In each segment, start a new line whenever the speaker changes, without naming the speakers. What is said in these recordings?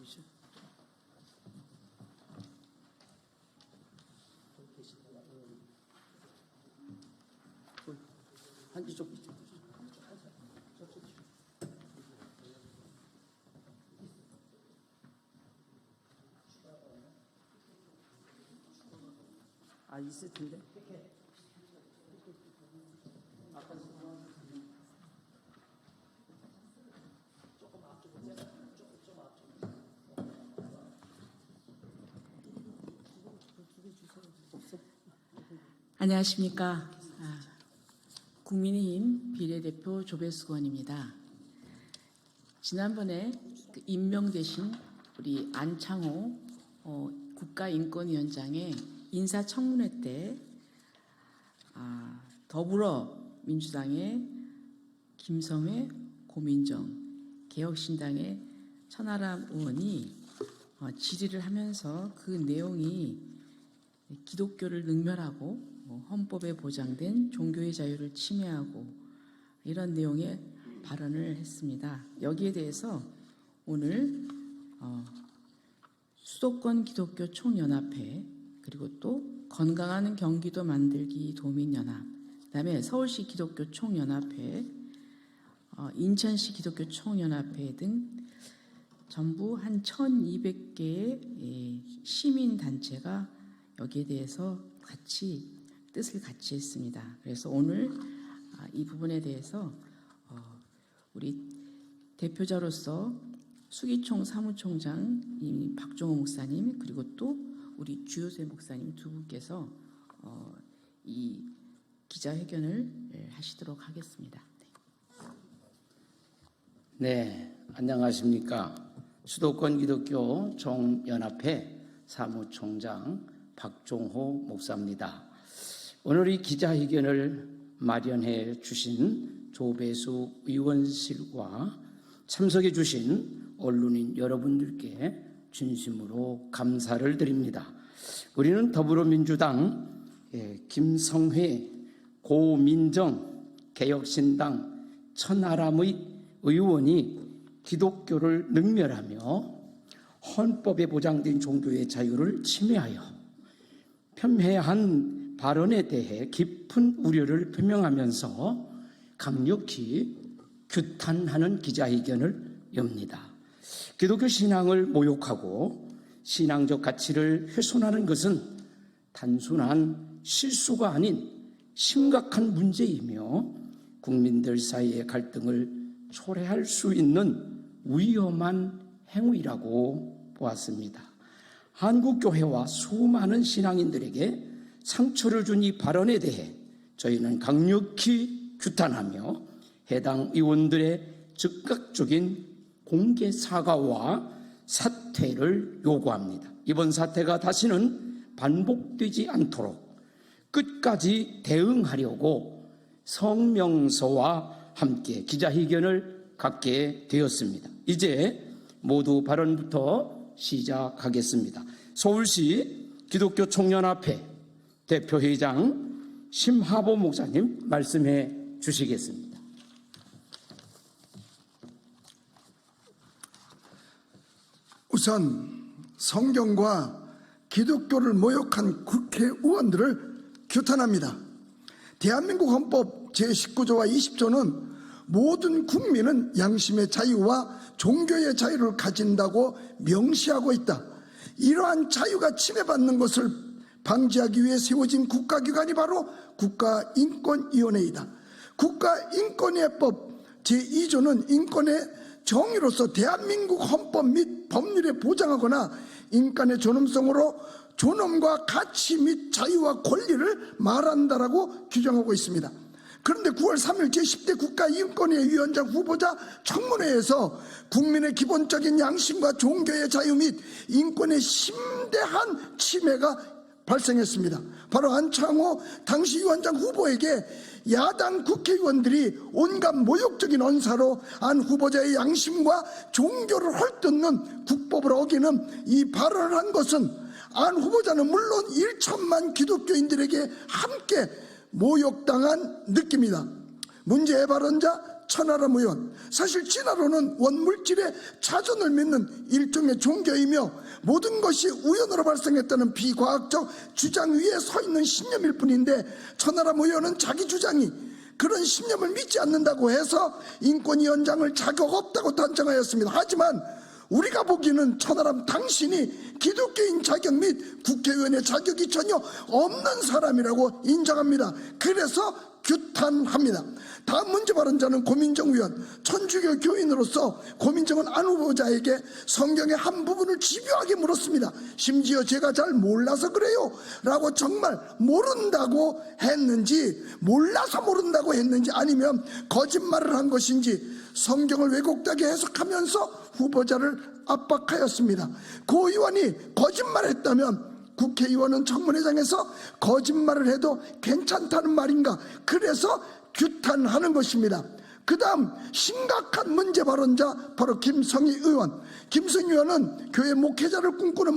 이쪽. 있을 텐데.
안녕하십니까. 국민의힘 비례대표 조배수 의원입니다. 지난번에 임명되신 우리 안창호 국가인권위원장의 인사청문회 때 더불어민주당의 김성회, 고민정, 개혁신당의 천하람 의원이 질의를 하면서 그 내용이 기독교를 능멸하고 헌법에 보장된 종교의 자유를 침해하고 이런 내용의 발언을 했습니다. 여기에 대해서 오늘 수도권 기독교 총연합회, 그리고 또 건강한 경기도 만들기 도민연합, 그다음에 서울시 기독교 총연합회, 인천시 기독교 총연합회 등 전부 한 1,200개의 시민단체가 여기에 대해서 뜻을 같이 했습니다. 그래서 오늘 이 부분에 대해서 우리 대표자로서 수기총 사무총장 박종호 목사님, 그리고 또 우리 주요세 목사님 두 분께서 이 기자회견을 하시도록 하겠습니다.
네, 안녕하십니까. 수도권 기독교 총연합회 사무총장 박종호 목사입니다. 오늘 이 기자회견을 마련해 주신 조배수 의원실과 참석해 주신 언론인 여러분들께 진심으로 감사를 드립니다. 우리는 더불어민주당 김성회, 고민정, 개혁신당 천하람의 의원이 기독교를 능멸하며 헌법에 보장된 종교의 자유를 침해하여 편매한 발언에 대해 깊은 우려를 표명하면서 강력히 규탄하는 기자회견을 엽니다. 기독교 신앙을 모욕하고 신앙적 가치를 훼손하는 것은 단순한 실수가 아닌 심각한 문제이며 국민들 사이의 갈등을 초래할 수 있는 위험한 행위라고 보았습니다. 한국교회와 수많은 신앙인들에게 상처를 준 이 발언에 대해 저희는 강력히 규탄하며 해당 의원들의 즉각적인 공개 사과와 사퇴를 요구합니다. 이번 사태가 다시는 반복되지 않도록 끝까지 대응하려고 성명서와 함께 기자회견을 갖게 되었습니다. 이제 모두 발언부터 시작하겠습니다. 서울시 기독교 총연합회 대표회장 심하보 목사님 말씀해 주시겠습니다.
우선 성경과 기독교를 모욕한 국회의원들을 규탄합니다. 대한민국 헌법 제19조와 20조는 모든 국민은 양심의 자유와 종교의 자유를 가진다고 명시하고 있다. 이러한 자유가 침해받는 것을 방지하기 위해 세워진 국가기관이 바로 국가인권위원회이다. 국가인권위법 제2조는 인권의 정의로서 대한민국 헌법 및 법률에 보장하거나 인간의 존엄성으로 존엄과 가치 및 자유와 권리를 말한다라고 규정하고 있습니다. 그런데 9월 3일 제10대 국가인권위 위원장 후보자 청문회에서 국민의 기본적인 양심과 종교의 자유 및 인권의 심대한 침해가 발생했습니다. 바로 안창호 당시 위원장 후보에게 야당 국회의원들이 온갖 모욕적인 언사로 안 후보자의 양심과 종교를 헐뜯는 국법을 어기는 이 발언을 한 것은 안 후보자는 물론 1천만 기독교인들에게 함께 모욕당한 느낌이다. 문제의 발언자 천하람 의원, 사실 진화론은 원물질의 자존을 믿는 일종의 종교이며 모든 것이 우연으로 발생했다는 비과학적 주장 위에 서 있는 신념일 뿐인데, 천하람 의원은 자기 주장이 그런 신념을 믿지 않는다고 해서 인권위원장을 자격 없다고 단정하였습니다. 하지만 우리가 보기에는 천하람 당신이 기독교인 자격 및 국회의원의 자격이 전혀 없는 사람이라고 인정합니다. 그래서 규탄합니다. 다음 문제 발언자는 고민정 의원. 천주교 교인으로서 고민정은 안 후보자에게 성경의 한 부분을 집요하게 물었습니다. 심지어 제가 잘 몰라서 그래요 라고 정말 모른다고 했는지, 몰라서 모른다고 했는지, 아니면 거짓말을 한 것인지 성경을 왜곡되게 해석하면서 후보자를 압박하였습니다. 고 의원이 거짓말했다면 국회의원은 청문회장에서 거짓말을 해도 괜찮다는 말인가? 그래서 규탄하는 것입니다. 그 다음 심각한 문제 발언자 바로 김성희 의원. 김성희 의원은 교회 목회자를 꿈꾸는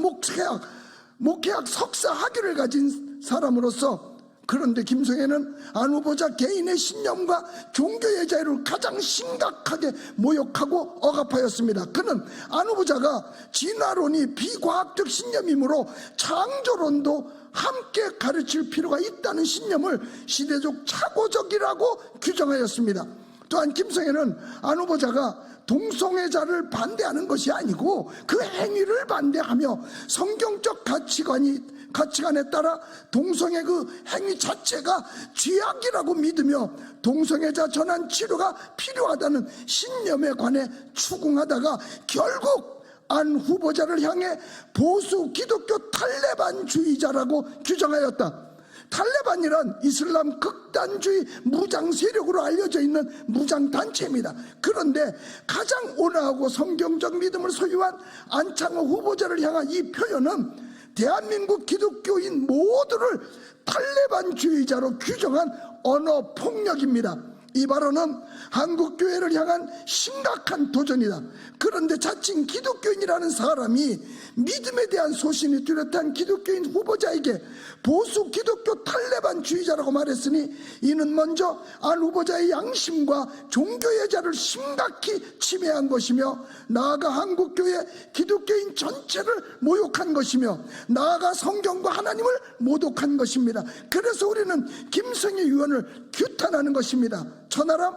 목회학 석사 학위를 가진 사람으로서, 그런데 김성희는 안 후보자 개인의 신념과 종교의 자유를 가장 심각하게 모욕하고 억압하였습니다. 그는 안 후보자가 진화론이 비과학적 신념이므로 창조론도 함께 가르칠 필요가 있다는 신념을 시대적 착오적이라고 규정하였습니다. 또한 김성애는 안 후보자가 동성애자를 반대하는 것이 아니고 그 행위를 반대하며 성경적 가치관에 따라 동성애 그 행위 자체가 죄악이라고 믿으며 동성애자 전환 치료가 필요하다는 신념에 관해 추궁하다가 결국 안 후보자를 향해 보수 기독교 탈레반주의자라고 규정하였다. 탈레반이란 이슬람 극단주의 무장 세력으로 알려져 있는 무장단체입니다. 그런데 가장 온화하고 성경적 믿음을 소유한 안창호 후보자를 향한 이 표현은 대한민국 기독교인 모두를 탈레반주의자로 규정한 언어 폭력입니다. 이 발언은 한국교회를 향한 심각한 도전이다. 그런데 자칭 기독교인이라는 사람이 믿음에 대한 소신이 뚜렷한 기독교인 후보자에게 보수 기독교 탈레반주의자라고 말했으니 이는 먼저 안 후보자의 양심과 종교의 자를 심각히 침해한 것이며, 나아가 한국교회 기독교인 전체를 모욕한 것이며, 나아가 성경과 하나님을 모독한 것입니다. 그래서 우리는 김성희 의원을 규탄하는 것입니다. 천하람,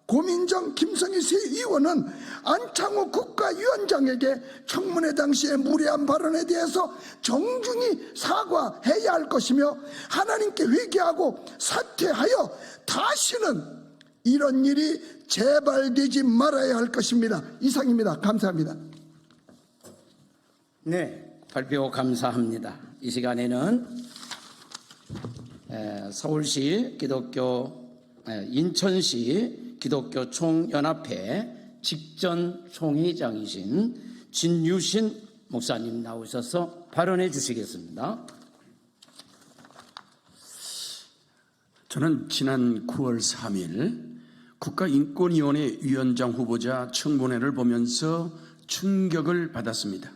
고민정, 김성희 세 의원은 안창호 국가위원장에게 청문회 당시의 무례한 발언에 대해서 정중히 사과해야 할 것이며, 하나님께 회개하고 사퇴하여 다시는 이런 일이 재발되지 말아야 할 것입니다. 이상입니다. 감사합니다.
네, 발표 감사합니다. 이 시간에는 서울시 기독교, 인천시 기독교 총연합회 직전 총회장이신 진유신 목사님 나오셔서 발언해 주시겠습니다.
저는 지난 9월 3일 국가인권위원회 위원장 후보자 청문회를 보면서 충격을 받았습니다.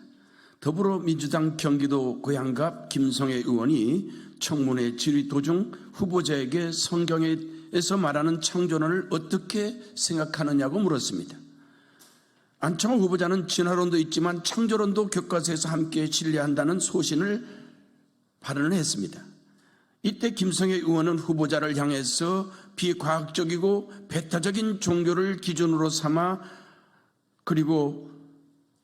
더불어민주당 경기도 고양갑 김성애 의원이 청문회 질의 도중 후보자에게 성경에서 말하는 창조론을 어떻게 생각하느냐고 물었습니다. 안창호 후보자는 진화론도 있지만 창조론도 교과서에서 함께 진리한다는 소신을 발언을 했습니다. 이때 김성애 의원은 후보자를 향해서 비과학적이고 배타적인 종교를 기준으로 삼아, 그리고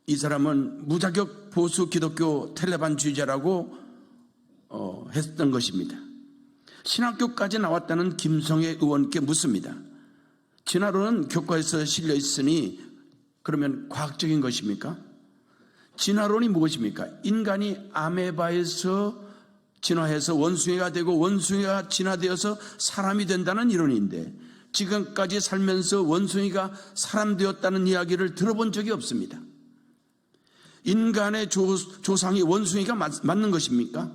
이 사람은 무자격 보수 기독교 탈레반주의자라고 했던 것입니다. 신학교까지 나왔다는 김성애 의원께 묻습니다. 진화론은 교과에서 실려 있으니 그러면 과학적인 것입니까? 진화론이 무엇입니까? 인간이 아메바에서 진화해서 원숭이가 되고 원숭이가 진화되어서 사람이 된다는 이론인데, 지금까지 살면서 원숭이가 사람 되었다는 이야기를 들어본 적이 없습니다. 인간의 조상이 원숭이가 맞는 것입니까?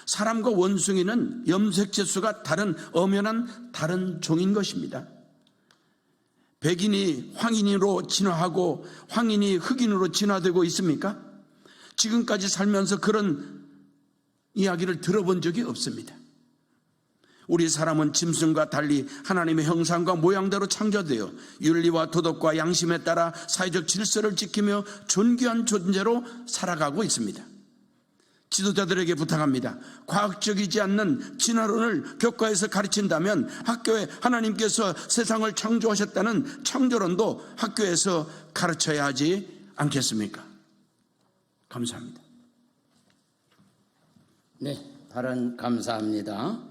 사람과 원숭이는 염색체수가 다른 엄연한 다른 종인 것입니다. 백인이 황인으로 진화하고 황인이 흑인으로 진화되고 있습니까? 지금까지 살면서 그런 이야기를 들어본 적이 없습니다. 우리 사람은 짐승과 달리 하나님의 형상과 모양대로 창조되어 윤리와 도덕과 양심에 따라 사회적 질서를 지키며 존귀한 존재로 살아가고 있습니다. 지도자들에게 부탁합니다. 과학적이지 않는 진화론을 교과에서 가르친다면 학교에 하나님께서 세상을 창조하셨다는 창조론도 학교에서 가르쳐야 하지 않겠습니까? 감사합니다.
네, 발언 감사합니다.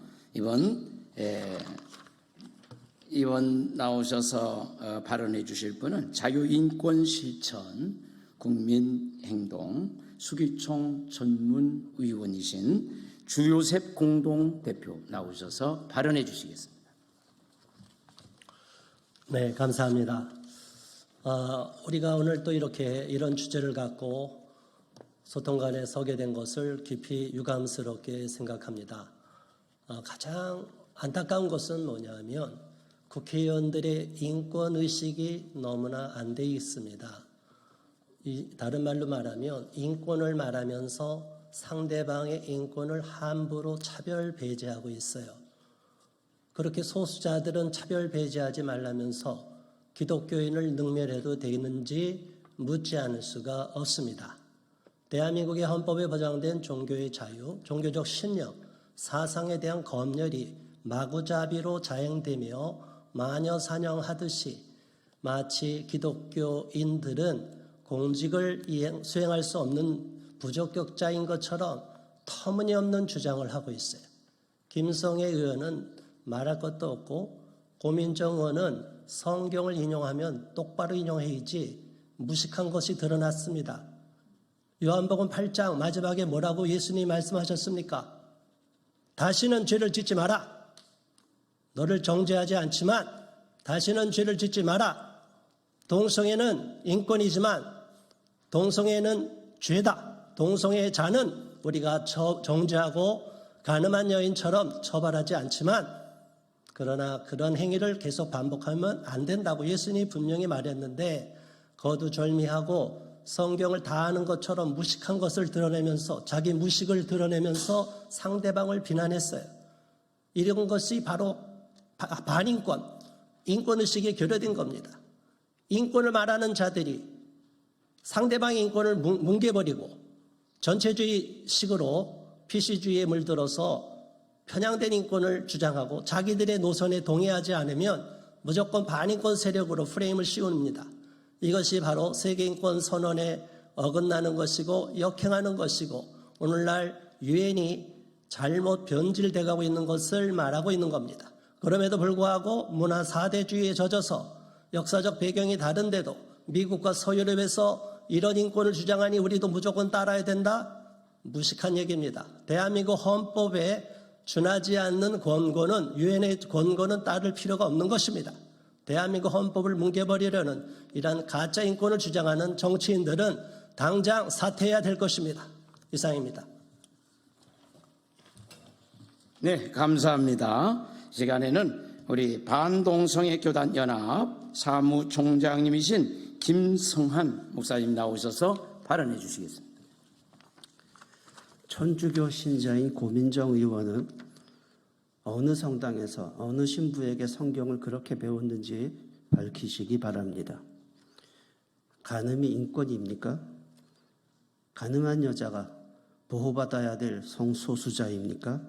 이번 나오셔서 발언해 주실 분은 자유인권실천 국민행동 수기총 전문위원이신 주요셉 공동대표 나오셔서 발언해 주시겠습니다.
네, 감사합니다. 우리가 오늘 또 이런 주제를 갖고 소통관에 서게 된 것을 깊이 유감스럽게 생각합니다. 가장 안타까운 것은 뭐냐면 국회의원들의 인권의식이 너무나 안 돼 있습니다. 다른 말로 말하면 인권을 말하면서 상대방의 인권을 함부로 차별 배제하고 있어요. 그렇게 소수자들은 차별 배제하지 말라면서 기독교인을 능멸해도 되는지 묻지 않을 수가 없습니다. 대한민국의 헌법에 보장된 종교의 자유, 종교적 신념, 사상에 대한 검열이 마구잡이로 자행되며 마녀 사냥하듯이 마치 기독교인들은 공직을 수행할 수 없는 부적격자인 것처럼 터무니없는 주장을 하고 있어요. 김성애 의원은 말할 것도 없고 고민정 의원은 성경을 인용하면 똑바로 인용해야지 무식한 것이 드러났습니다. 요한복음 8장 마지막에 뭐라고 예수님이 말씀하셨습니까? 다시는 죄를 짓지 마라. 너를 정죄하지 않지만 다시는 죄를 짓지 마라. 동성애는 인권이지만 동성애는 죄다. 동성애자는 우리가 정죄하고 가늠한 여인처럼 처벌하지 않지만 그러나 그런 행위를 계속 반복하면 안 된다고 예수님이 분명히 말했는데 거두절미하고 성경을 다 아는 것처럼 무식한 것을 드러내면서 자기 무식을 드러내면서 상대방을 비난했어요. 이런 것이 바로 반인권, 인권의식이 결여된 겁니다. 인권을 말하는 자들이 상대방의 인권을 뭉개버리고 전체주의식으로 PC주의에 물들어서 편향된 인권을 주장하고 자기들의 노선에 동의하지 않으면 무조건 반인권 세력으로 프레임을 씌웁니다. 이것이 바로 세계인권 선언에 어긋나는 것이고 역행하는 것이고 오늘날 유엔이 잘못 변질돼가고 있는 것을 말하고 있는 겁니다. 그럼에도 불구하고 문화 4대주의에 젖어서 역사적 배경이 다른데도 미국과 서유럽에서 이런 인권을 주장하니 우리도 무조건 따라야 된다? 무식한 얘기입니다. 대한민국 헌법에 준하지 않는 권고는 유엔의 권고는 따를 필요가 없는 것입니다. 대한민국 헌법을 뭉개버리려는 이러한 가짜 인권을 주장하는 정치인들은 당장 사퇴해야 될 것입니다. 이상입니다.
네, 감사합니다. 이 시간에는 우리 반동성애 교단 연합 사무총장님이신 김성한 목사님 나오셔서 발언해 주시겠습니다.
천주교 신자인 고민정 의원은 어느 성당에서 어느 신부에게 성경을 그렇게 배웠는지 밝히시기 바랍니다. 간음이 인권입니까? 간음한 여자가 보호받아야 될 성소수자입니까?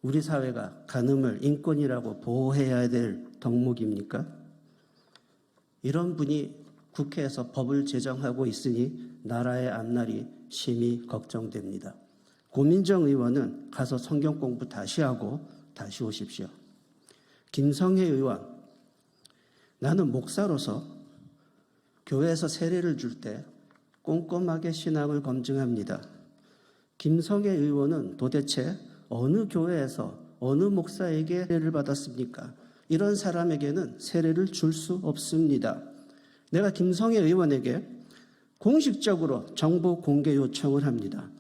우리 사회가 간음을 인권이라고 보호해야 될 덕목입니까? 이런 분이 국회에서 법을 제정하고 있으니 나라의 앞날이 심히 걱정됩니다. 고민정 의원은 가서 성경 공부 다시 하고 다시 오십시오. 김성애 의원, 나는 목사로서 교회에서 세례를 줄 때 꼼꼼하게 신앙을 검증합니다. 김성애 의원은 도대체 어느 교회에서 어느 목사에게 세례를 받았습니까? 이런 사람에게는 세례를 줄 수 없습니다. 내가 김성애 의원에게 공식적으로 정보 공개 요청을 합니다.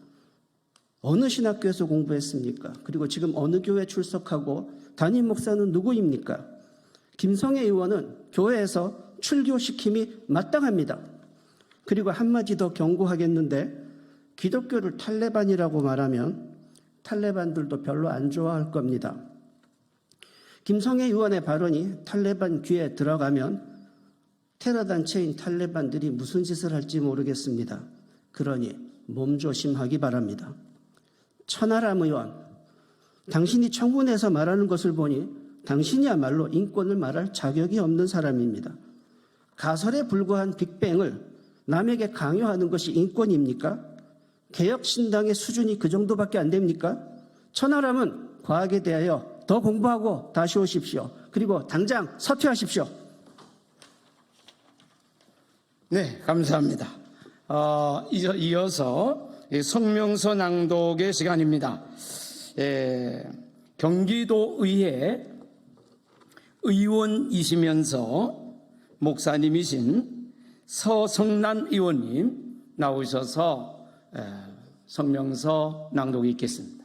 어느 신학교에서 공부했습니까? 그리고 지금 어느 교회 출석하고 담임 목사는 누구입니까? 김성애 의원은 교회에서 출교시킴이 마땅합니다. 그리고 한마디 더 경고하겠는데 기독교를 탈레반이라고 말하면 탈레반들도 별로 안 좋아할 겁니다. 김성애 의원의 발언이 탈레반 귀에 들어가면 테러 단체인 탈레반들이 무슨 짓을 할지 모르겠습니다. 그러니 몸조심하기 바랍니다. 천하람 의원, 당신이 청문회에서 말하는 것을 보니 당신이야말로 인권을 말할 자격이 없는 사람입니다. 가설에 불과한 빅뱅을 남에게 강요하는 것이 인권입니까? 개혁신당의 수준이 그 정도밖에 안 됩니까? 천하람은 과학에 대하여 더 공부하고 다시 오십시오. 그리고 당장 사퇴하십시오.
네, 감사합니다. 이어서 성명서 낭독의 시간입니다. 경기도의회 의원이시면서 목사님이신 서성란 의원님 나오셔서 성명서 낭독이 있겠습니다.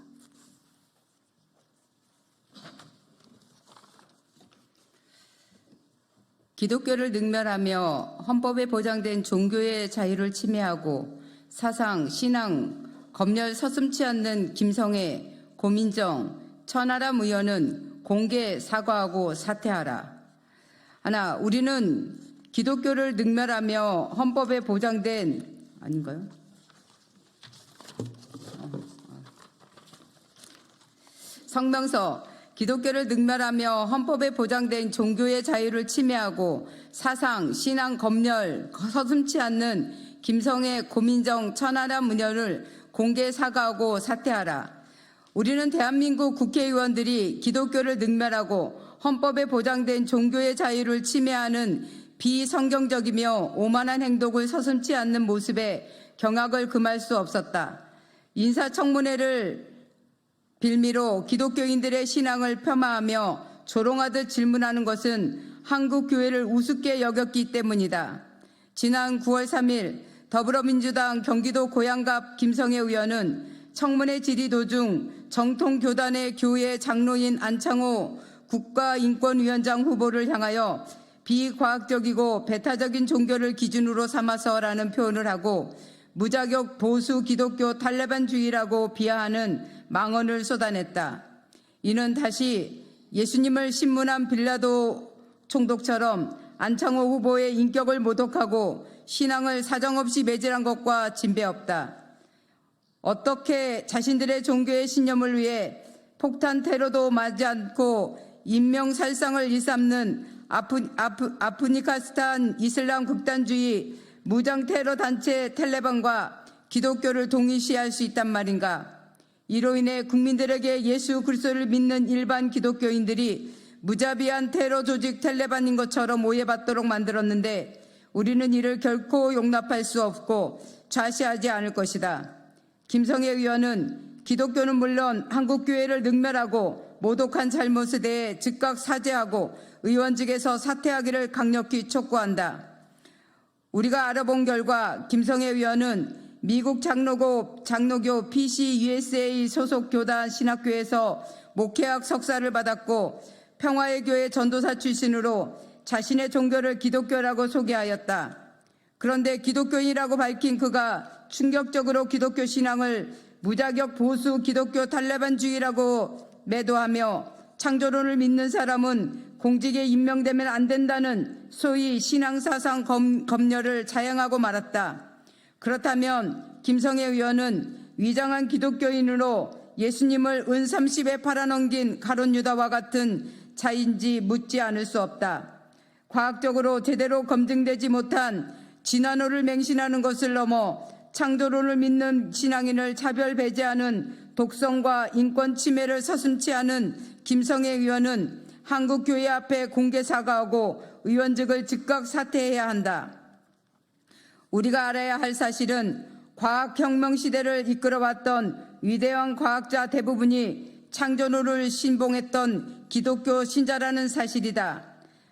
기독교를 능멸하며 헌법에 보장된 종교의 자유를 침해하고 사상, 신앙, 검열 서슴지 않는 김성애, 고민정, 천하람 의원은 공개 사과하고 사퇴하라. 하나, 우리는 기독교를 능멸하며 헌법에 보장된 아닌가요? 성명서 기독교를 능멸하며 헌법에 보장된 종교의 자유를 침해하고 사상, 신앙, 검열 서슴지 않는 김성애, 고민정, 천하람 의원을 공개 사과하고 사퇴하라. 우리는 대한민국 국회의원들이 기독교를 능멸하고 헌법에 보장된 종교의 자유를 침해하는 비성경적이며 오만한 행동을 서슴지 않는 모습에 경악을 금할 수 없었다. 인사청문회를 빌미로 기독교인들의 신앙을 폄하하며 조롱하듯 질문하는 것은 한국 교회를 우습게 여겼기 때문이다. 지난 9월 3일 더불어민주당 경기도 고양갑 김성애 의원은 청문회 질의 도중 정통교단의 교회 장로인 안창호 국가인권위원장 후보를 향하여 비과학적이고 배타적인 종교를 기준으로 삼아서라는 표현을 하고 무자격 보수 기독교 탈레반주의라고 비하하는 망언을 쏟아냈다. 이는 다시 예수님을 신문한 빌라도 총독처럼 안창호 후보의 인격을 모독하고 신앙을 사정없이 매질한 것과 진배없다. 어떻게 자신들의 종교의 신념을 위해 폭탄 테러도 맞지 않고 인명살상을 일삼는 아프가니스탄 이슬람 극단주의 무장 테러 단체 탈레반과 기독교를 동일시할 수 있단 말인가? 이로 인해 국민들에게 예수 그리스도를 믿는 일반 기독교인들이 무자비한 테러 조직 탈레반인 것처럼 오해받도록 만들었는데 우리는 이를 결코 용납할 수 없고 좌시하지 않을 것이다. 김성애 의원은 기독교는 물론 한국교회를 능멸하고 모독한 잘못에 대해 즉각 사죄하고 의원직에서 사퇴하기를 강력히 촉구한다. 우리가 알아본 결과 김성애 의원은 미국 장로교 PCUSA 소속 교단 신학교에서 목회학 석사를 받았고 평화의 교회 전도사 출신으로 자신의 종교를 기독교라고 소개하였다. 그런데 기독교인이라고 밝힌 그가 충격적으로 기독교 신앙을 무자격 보수 기독교 탈레반주의라고 매도하며 창조론을 믿는 사람은 공직에 임명되면 안 된다는 소위 신앙사상 검열을 자행하고 말았다. 그렇다면 김성애 의원은 위장한 기독교인으로 예수님을 은 30에 팔아넘긴 가룟 유다와 같은 자인지 묻지 않을 수 없다. 과학적으로 제대로 검증되지 못한 진화론을 맹신하는 것을 넘어 창조론을 믿는 신앙인을 차별 배제하는 독성과 인권 침해를 서슴지 않은 김성애 의원은 한국교회 앞에 공개 사과하고 의원직을 즉각 사퇴해야 한다. 우리가 알아야 할 사실은 과학혁명 시대를 이끌어왔던 위대한 과학자 대부분이 창조론을 신봉했던 기독교 신자라는 사실이다.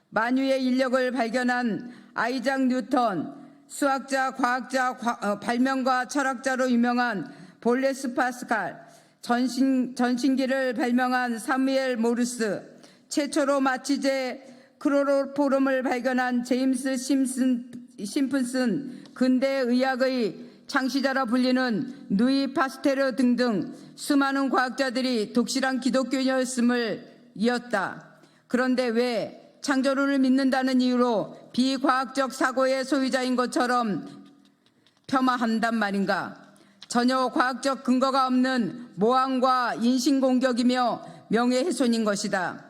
만유의 인력을 발견한 아이작 뉴턴, 수학자, 과학자, 발명가, 철학자로 유명한 볼레스 파스칼, 전신기를 발명한 사무엘 모르스, 최초로 마취제 크로로포름을 발견한 제임스 심슨슨, 근대 의학의 창시자라 불리는 누이 파스테르 등등 수많은 과학자들이 독실한 기독교인이었음을 이었다. 그런데 왜 창조론을 믿는다는 이유로 비과학적 사고의 소유자인 것처럼 폄하한단 말인가? 전혀 과학적 근거가 없는 모함과 인신공격이며 명예훼손인 것이다.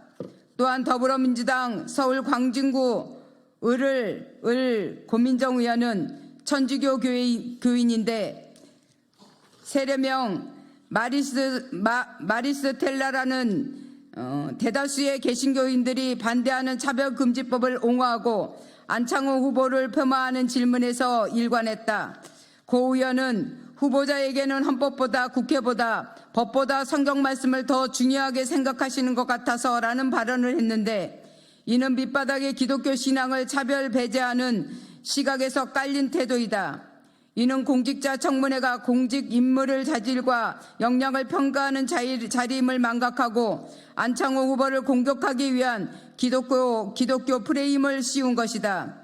또한 더불어민주당 서울 광진구 을 고민정 의원은 천주교 교인인데 세례명 마리스텔라라는 대다수의 개신교인들이 반대하는 차별금지법을 옹호하고 안창호 후보를 폄하하는 질문에서 일관했다. 고 의원은 후보자에게는 헌법보다 국회보다 법보다 성경 말씀을 더 중요하게 생각하시는 것 같아서라는 발언을 했는데 이는 밑바닥의 기독교 신앙을 차별 배제하는 시각에서 깔린 태도이다. 이는 공직자 청문회가 공직 인물의 자질과 역량을 평가하는 자리임을 망각하고 안창호 후보를 공격하기 위한 기독교 프레임을 씌운 것이다.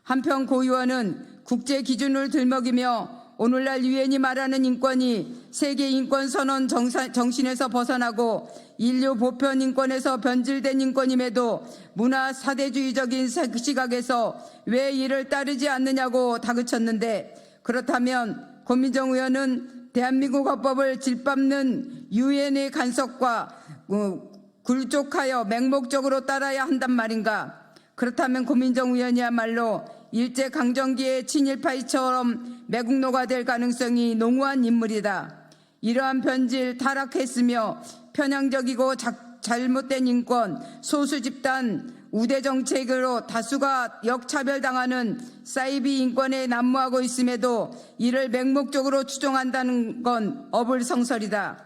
한편 고 의원은 국제 기준을 들먹이며 오늘날 유엔이 말하는 인권이 세계 인권 선언 정신에서 벗어나고 인류 보편 인권에서 변질된 인권임에도 문화 사대주의적인 시각에서 왜 이를 따르지 않느냐고 다그쳤는데, 그렇다면 고민정 의원은 대한민국 헌법을 짓밟는 유엔의 간섭과 굴족하여 맹목적으로 따라야 한단 말인가? 그렇다면 고민정 의원이야말로 일제강점기의 친일파이처럼 매국노가 될 가능성이 농후한 인물이다. 이러한 변질 타락했으며 편향적이고 잘못된 인권, 소수 집단 우대 정책으로 다수가 역차별당하는 사이비 인권에 난무하고 있음에도 이를 맹목적으로 추종한다는 건 어불성설이다.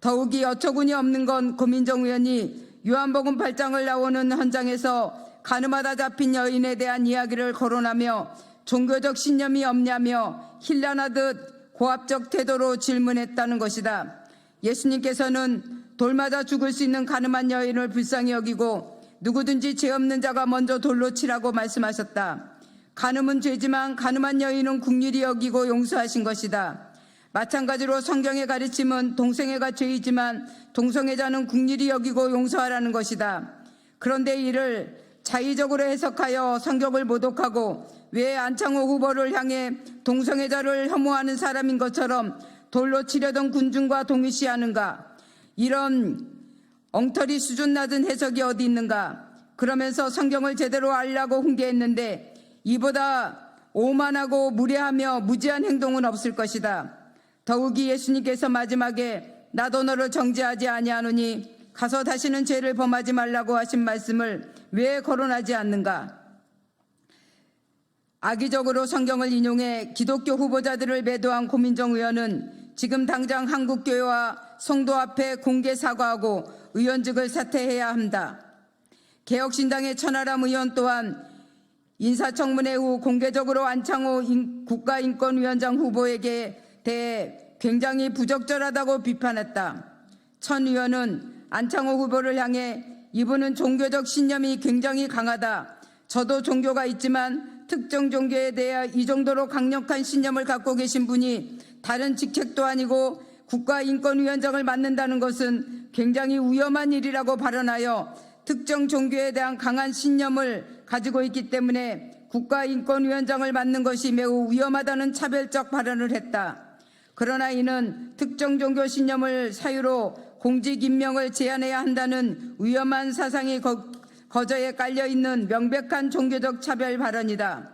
더욱이 어처구니 없는 건 고민정 의원이 요한복음 8장을 나오는 현장에서 가늠하다 잡힌 여인에 대한 이야기를 거론하며 종교적 신념이 없냐며 힐난하듯 고압적 태도로 질문했다는 것이다. 예수님께서는 돌 맞아 죽을 수 있는 가늠한 여인을 불쌍히 여기고 누구든지 죄 없는 자가 먼저 돌로 치라고 말씀하셨다. 간음은 죄지만 가늠한 여인은 긍휼히 여기고 용서하신 것이다. 마찬가지로 성경의 가르침은 동성애가 죄이지만 동성애자는 긍휼히 여기고 용서하라는 것이다. 그런데 이를 자의적으로 해석하여 성경을 모독하고 왜 안창호 후보를 향해 동성애자를 혐오하는 사람인 것처럼 돌로 치려던 군중과 동일시하는가? 이런 엉터리 수준 낮은 해석이 어디 있는가? 그러면서 성경을 제대로 알라고 훈계했는데 이보다 오만하고 무례하며 무지한 행동은 없을 것이다. 더욱이 예수님께서 마지막에 나도 너를 정죄하지 아니하노니 가서 다시는 죄를 범하지 말라고 하신 말씀을 왜 거론하지 않는가? 악의적으로 성경을 인용해 기독교 후보자들을 매도한 고민정 의원은 지금 당장 한국교회와 성도 앞에 공개 사과하고 의원직을 사퇴해야 한다. 개혁신당의 천하람 의원 또한 인사청문회 후 공개적으로 안창호 국가인권위원장 후보에게 대해 굉장히 부적절하다고 비판했다. 천 의원은 안창호 후보를 향해 이분은 종교적 신념이 굉장히 강하다. 저도 종교가 있지만 특정 종교에 대해 이 정도로 강력한 신념을 갖고 계신 분이 다른 직책도 아니고 국가인권위원장을 맡는다는 것은 굉장히 위험한 일이라고 발언하여 특정 종교에 대한 강한 신념을 가지고 있기 때문에 국가인권위원장을 맡는 것이 매우 위험하다는 차별적 발언을 했다. 그러나 이는 특정 종교 신념을 사유로 공직 임명을 제한해야 한다는 위험한 사상이 거저에 깔려있는 명백한 종교적 차별 발언이다.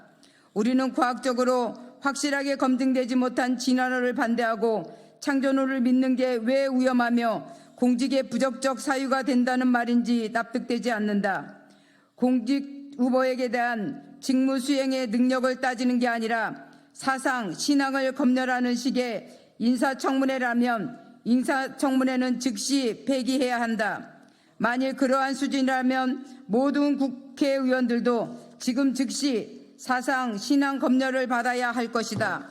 우리는 과학적으로 확실하게 검증되지 못한 진화론을 반대하고 창조론을 믿는 게 왜 위험하며 공직의 부적적 사유가 된다는 말인지 납득되지 않는다. 공직 후보에게 대한 직무 수행의 능력을 따지는 게 아니라 사상, 신앙을 검열하는 식의 인사청문회라면 인사청문회는 즉시 폐기해야 한다. 만일 그러한 수준이라면 모든 국회의원들도 지금 즉시 사상, 신앙 검열을 받아야 할 것이다.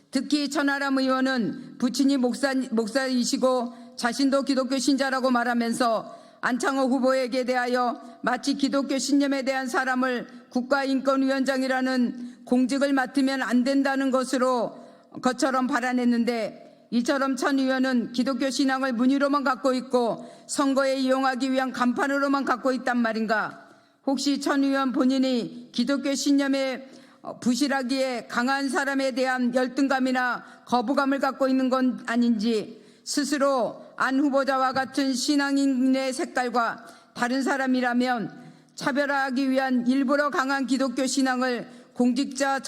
특히 천하람 의원은 부친이 목사이시고 자신도 기독교 신자라고 말하면서 안창호 후보에게 대하여 마치 기독교 신념에 대한 사람을 국가인권위원장이라는 공직을 맡으면 안 된다는 것처럼 발언했는데 이처럼 천 의원은 기독교 신앙을 문의로만 갖고 있고 선거에 이용하기 위한 간판으로만 갖고 있단 말인가? 혹시 천 의원 본인이 기독교 신념에 부실하기에 강한 사람에 대한 열등감이나 거부감을 갖고 있는 건 아닌지, 스스로 안 후보자와 같은 신앙인의 색깔과 다른 사람이라면 차별화하기 위한 일부러 강한 기독교 신앙을 공직자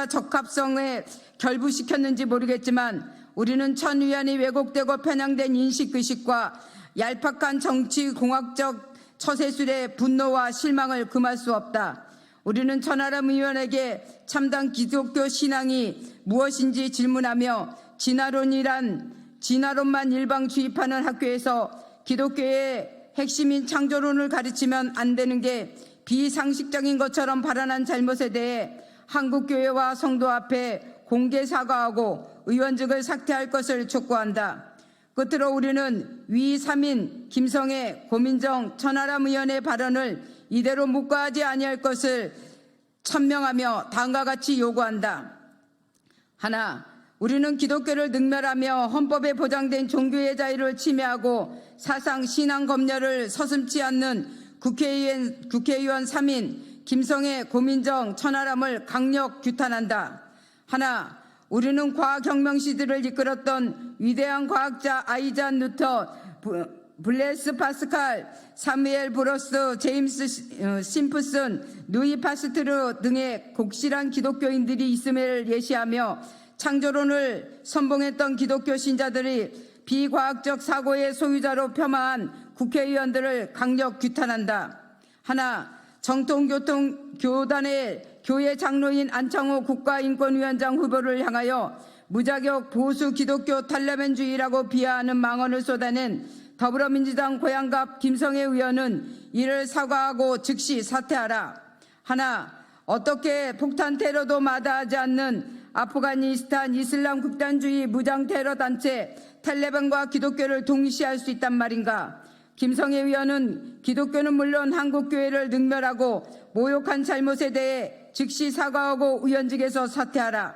적합성에 결부시켰는지 모르겠지만, 우리는 천 의원이 왜곡되고 편향된 인식의식과 얄팍한 정치공학적 처세술에 분노와 실망을 금할 수 없다. 우리는 천하람 의원에게 참담 기독교 신앙이 무엇인지 질문하며 진화론만 일방 주입하는 학교에서 기독교의 핵심인 창조론을 가르치면 안 되는 게 비상식적인 것처럼 발언한 잘못에 대해 한국교회와 성도 앞에 공개 사과하고 의원직을 사퇴할 것을 촉구한다. 끝으로 우리는 위 3인 김성애, 고민정, 천하람 의원의 발언을 이대로 묵과하지 아니할 것을 천명하며 다음과 같이 요구한다. 하나, 우리는 기독교를 능멸하며 헌법에 보장된 종교의 자유를 침해하고 사상, 신앙 검열을 서슴지 않는 국회의원 3인 김성애, 고민정, 천하람을 강력 규탄한다. 하나, 우리는 과학혁명 시대를 이끌었던 위대한 과학자 아이작 뉴턴, 블레스 파스칼, 사무엘 브로스, 제임스 심프슨, 누이 파스트르 등의 곡실한 기독교인들이 있음을 예시하며 창조론을 선봉했던 기독교 신자들이 비과학적 사고의 소유자로 폄하한 국회의원들을 강력 규탄한다. 하나, 정통교단의 교회 장로인 안창호 국가인권위원장 후보를 향하여 무자격 보수 기독교 탈레반주의라고 비하하는 망언을 쏟아낸 더불어민주당 고양갑 김성애 의원은 이를 사과하고 즉시 사퇴하라. 하나, 어떻게 폭탄 테러도 마다하지 않는 아프가니스탄 이슬람 극단주의 무장 테러 단체 탈레반과 기독교를 동시할 수 있단 말인가? 김성애 의원은 기독교는 물론 한국교회를 능멸하고 모욕한 잘못에 대해 즉시 사과하고 의원직에서 사퇴하라.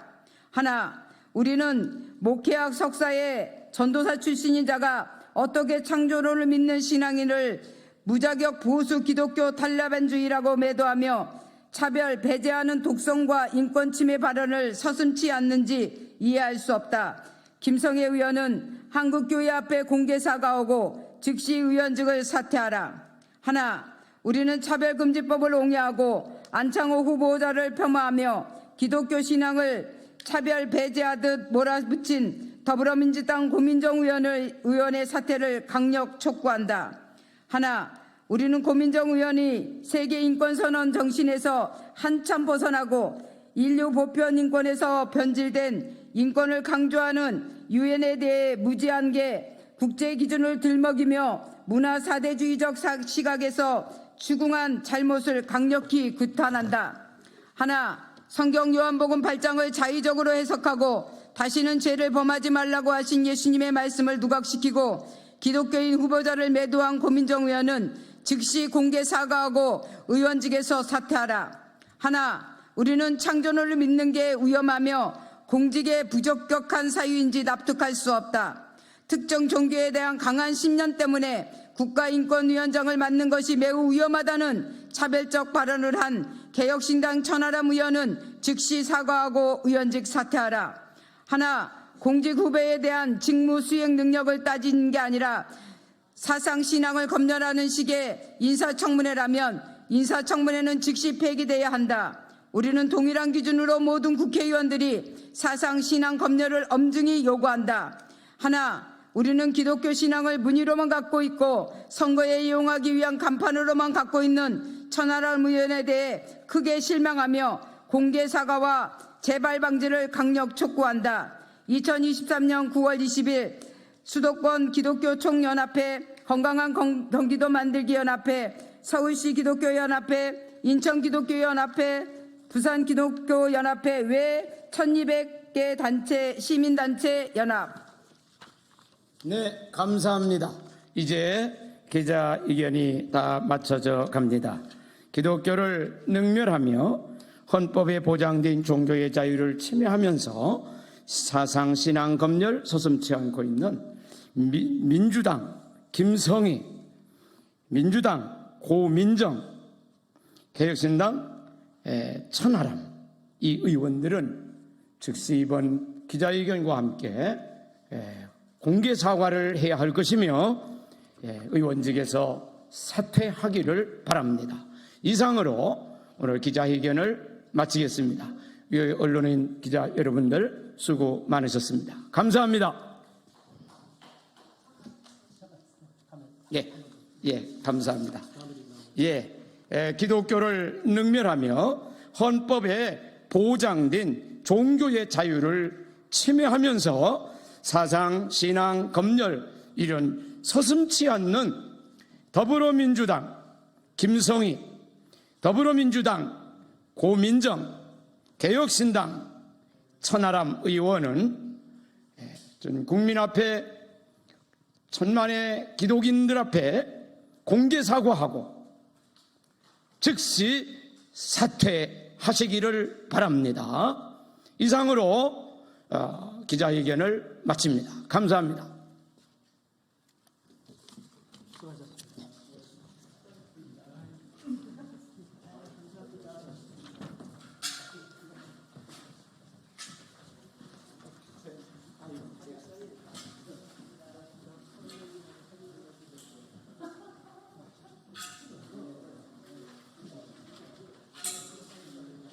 하나, 우리는 목회학 석사의 전도사 출신인 자가 어떻게 창조론을 믿는 신앙인을 무자격 보수 기독교 탈레반주의라고 매도하며 차별, 배제하는 독성과 인권 침해 발언을 서슴지 않는지 이해할 수 없다. 김성애 의원은 한국교회 앞에 공개 사과하고 즉시 의원직을 사퇴하라. 하나, 우리는 차별금지법을 옹호하고 안창호 후보자를 폄하하며 기독교 신앙을 차별 배제하듯 몰아붙인 더불어민주당 고민정 의원의 사퇴를 강력 촉구한다. 하나, 우리는 고민정 의원이 세계인권선언 정신에서 한참 벗어나고 인류 보편 인권에서 변질된 인권을 강조하는 유엔에 대해 무지한 게 국제 기준을 들먹이며 문화 사대주의적 시각에서 추궁한 잘못을 강력히 규탄한다. 하나, 성경 요한복음 8장을 자의적으로 해석하고 다시는 죄를 범하지 말라고 하신 예수님의 말씀을 누각시키고 기독교인 후보자를 매도한 고민정 의원은 즉시 공개 사과하고 의원직에서 사퇴하라. 하나, 우리는 창조론을 믿는 게 위험하며 공직에 부적격한 사유인지 납득할 수 없다. 특정 종교에 대한 강한 신념 때문에 국가인권위원장을 맡는 것이 매우 위험하다는 차별적 발언을 한 개혁신당 천하람 의원은 즉시 사과하고 의원직 사퇴하라. 하나, 공직 후보에 대한 직무 수행 능력을 따지는 게 아니라 사상 신앙을 검열하는 식의 인사청문회라면 인사청문회는 즉시 폐기돼야 한다. 우리는 동일한 기준으로 모든 국회의원들이 사상 신앙 검열을 엄중히 요구한다. 하나, 우리는 기독교 신앙을 문의로만 갖고 있고 선거에 이용하기 위한 간판으로만 갖고 있는 천하람 의원에 대해 크게 실망하며 공개 사과와 재발 방지를 강력 촉구한다. 2023년 9월 20일 수도권 기독교 총연합회, 건강한 경기도 만들기 연합회, 서울시 기독교연합회, 인천 기독교연합회, 부산 기독교연합회 외 1200개 단체, 시민단체 연합.
네, 감사합니다. 이제 기자의견이 다 마쳐져 갑니다. 기독교를 능멸하며 헌법에 보장된 종교의 자유를 침해하면서 사상신앙 검열 서슴지 않고 있는 민주당 김성희, 민주당 고민정, 개혁신당 천하람 이 의원들은 즉시 이번 기자회견과 함께 공개 사과를 해야 할 것이며 의원직에서 사퇴하기를 바랍니다. 이상으로 오늘 기자회견을 마치겠습니다. 언론인 기자 여러분들 수고 많으셨습니다. 감사합니다. 감사합니다. 기독교를 능멸하며 헌법에 보장된 종교의 자유를 침해하면서 사상, 신앙, 검열 이런 서슴지 않는 더불어민주당 김성희, 더불어민주당 고민정, 개혁신당 천하람 의원은 전 국민 앞에 천만의 기독인들 앞에 공개 사과하고 즉시 사퇴하시기를 바랍니다. 이상으로 기자회견을 마칩니다. 감사합니다.